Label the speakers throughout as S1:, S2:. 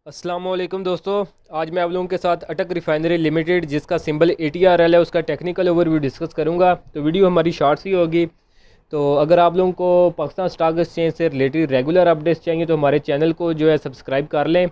S1: अस्सलाम वालेकुम दोस्तों। आज मैं आप लोगों के साथ अटक रिफाइनरी लिमिटेड जिसका सिंबल ATRL है उसका टेक्निकल ओवरव्यू डिस्कस करूंगा। तो वीडियो हमारी शॉर्ट्स ही होगी। तो अगर आप लोगों को पाकिस्तान स्टॉक एक्सचेंज से रिलेटेड रेगुलर अपडेट्स चाहिए तो हमारे चैनल को जो है सब्सक्राइब कर लें।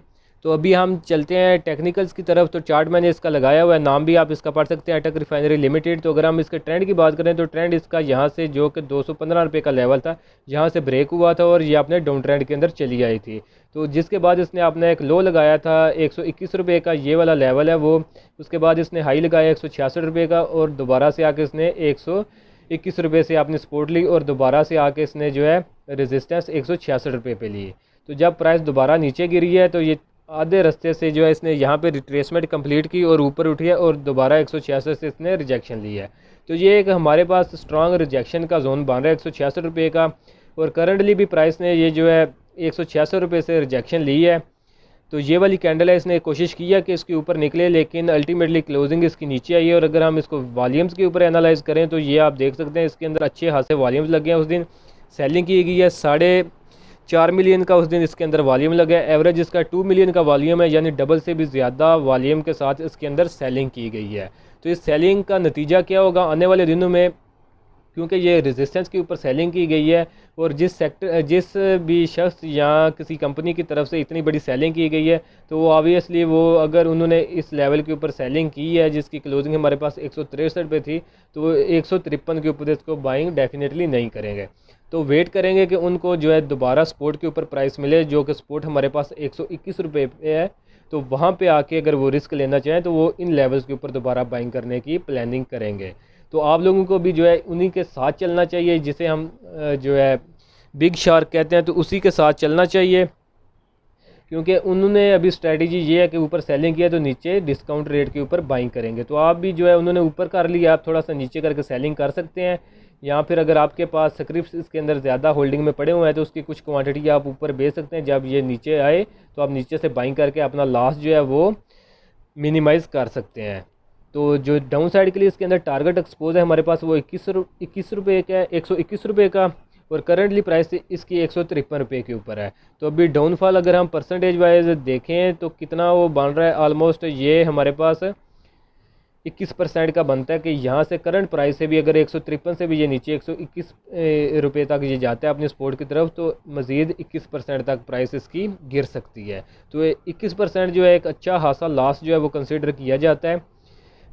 S1: तो अभी हम चलते हैं टेक्निकल्स की तरफ। तो चार्ट मैंने इसका लगाया हुआ है, नाम भी आप इसका पढ़ सकते हैं, अटक रिफाइनरी लिमिटेड। तो अगर हम इसके ट्रेंड की बात करें तो ट्रेंड इसका यहाँ से जो कि 215 रुपये का लेवल था, यहाँ से ब्रेक हुआ था और ये अपने डाउन ट्रेंड के अंदर चली आई थी। तो जिसके बाद इसने अपना एक लो लगाया था 121 रुपये का, ये वाला लेवल है वो। उसके बाद इसने हाई लगाया 166 रुपये का और दोबारा से आके इसने 121 रुपये से अपनी सपोर्ट ली और दोबारा से आके इसने जो है रेजिस्टेंस 166 रुपये पे ली। तो जब प्राइस दोबारा नीचे गिरी है तो ये आधे रास्ते से जो है इसने यहाँ पे रिट्रेसमेंट कंप्लीट की और ऊपर उठी है और दोबारा 166 से इसने रिजेक्शन ली है। तो ये एक हमारे पास स्ट्रांग रिजेक्शन का जोन बन रहा है 166 रुपये का। और करंटली भी प्राइस ने ये जो है 166 रुपये से रिजेक्शन ली है। तो ये वाली कैंडल है, इसने कोशिश की है कि इसके ऊपर निकले, लेकिन अल्टीमेटली क्लोजिंग इसकी नीचे आई है। और अगर हम इसको वॉल्यूम्स के ऊपर एनालाइज करें तो ये आप देख सकते हैं इसके अंदर अच्छे खासे वॉल्यूम्स लगे हैं। उस दिन सेलिंग की गई है 4.5 मिलियन का, उस दिन इसके अंदर वॉल्यूम लगा है। एवरेज इसका 2 मिलियन का वॉल्यूम है, यानी डबल से भी ज़्यादा वॉल्यूम के साथ इसके अंदर सेलिंग की गई है। तो इस सेलिंग का नतीजा क्या होगा आने वाले दिनों में, क्योंकि ये रेजिस्टेंस के ऊपर सेलिंग की गई है और जिस भी शख्स या किसी कंपनी की तरफ से इतनी बड़ी सेलिंग की गई है तो वो ऑब्वियसली वो अगर उन्होंने इस लेवल के ऊपर सेलिंग की है जिसकी क्लोजिंग हमारे पास 163 पे थी, तो वो 153 के ऊपर इसको बाइंग डेफिनेटली नहीं करेंगे। तो वेट करेंगे कि उनको जो है दोबारा सपोर्ट के ऊपर प्राइस मिले, जो कि सपोर्ट हमारे पास 121 रुपये पे है। तो वहाँ पे आके अगर वो रिस्क लेना चाहें तो वो इन लेवल्स के ऊपर दोबारा बाइंग करने की प्लानिंग करेंगे। तो आप लोगों को भी जो है उन्हीं के साथ चलना चाहिए, जिसे हम जो है बिग शार्क कहते हैं, तो उसी के साथ चलना चाहिए। क्योंकि उन्होंने अभी स्ट्रेटजी ये है कि ऊपर सेलिंग किया तो नीचे डिस्काउंट रेट के ऊपर बाइंग करेंगे। तो आप भी जो है उन्होंने ऊपर कर लिया, आप थोड़ा सा नीचे करके सेलिंग कर सकते हैं। या फिर अगर आपके पास स्क्रिप्ट इसके अंदर ज़्यादा होल्डिंग में पड़े हुए हैं तो उसकी कुछ क्वांटिटी आप ऊपर बेच सकते हैं। जब ये नीचे आए तो आप नीचे से बाइंग करके अपना लॉस जो है वो मिनिमाइज़ कर सकते हैं। तो जो डाउन साइड के लिए इसके अंदर टारगेट एक्सपोज है हमारे पास वो 21 रुपये का है, 121 रुपये का। और करंटली प्राइस इसकी 153 रुपये के ऊपर है। तो अभी डाउनफॉल अगर हम परसेंटेज वाइज देखें तो कितना वो बन रहा है, ऑलमोस्ट ये हमारे पास 21% का बनता है कि यहाँ से करंट प्राइस से भी अगर 153 से भी ये नीचे 121 रुपये तक ये जाता है अपनी सपोर्ट की तरफ, तो मज़ीद 21% तक प्राइस इसकी गिर सकती है। तो 21% जो है एक अच्छा खासा लॉस जो है वो कंसिडर किया जाता है।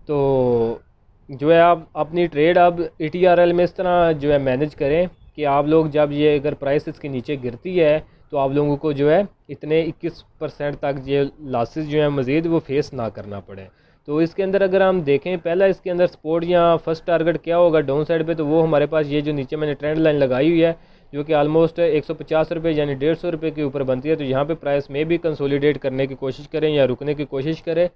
S1: तो जो है आप अपनी ट्रेड अब ATRL में इस तरह जो है मैनेज करें कि आप लोग जब ये अगर प्राइस इसके नीचे गिरती है तो आप लोगों को जो है इतने 21% तक ये लॉसेस जो है मज़ीद वो फेस ना करना पड़े। तो इसके अंदर अगर हम देखें पहला इसके अंदर सपोर्ट या फर्स्ट टारगेट क्या होगा डाउन साइड पे, तो वो हमारे पास ये जो नीचे मैंने ट्रेंड लाइन लगाई हुई है जो कि ऑलमोस्ट 150 रुपये यानी 150 रुपये के ऊपर बनती है। तो यहाँ पे प्राइस में भी कंसोलिडेट करने की कोशिश करें या रुकने की कोशिश करें,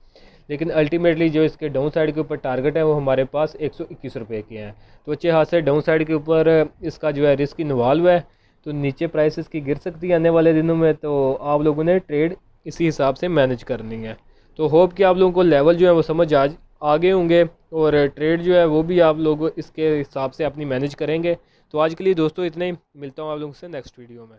S1: लेकिन अल्टीमेटली जो इसके डाउन साइड के ऊपर टारगेट है वो हमारे पास 121 रुपये के हैं। तो अच्छे हाथ से डाउन साइड के ऊपर इसका जो है रिस्क इन्वॉल्व है। तो नीचे प्राइस इसकी गिर सकती है आने वाले दिनों में, तो आप लोगों ने ट्रेड इसी हिसाब से मैनेज करनी है। तो होप कि आप लोगों को लेवल जो है वो समझ आज आगे होंगे और ट्रेड जो है वो भी आप लोग इसके हिसाब से अपनी मैनेज करेंगे। तो आज के लिए दोस्तों इतना ही, मिलता हूँ आप लोगों से नेक्स्ट वीडियो में।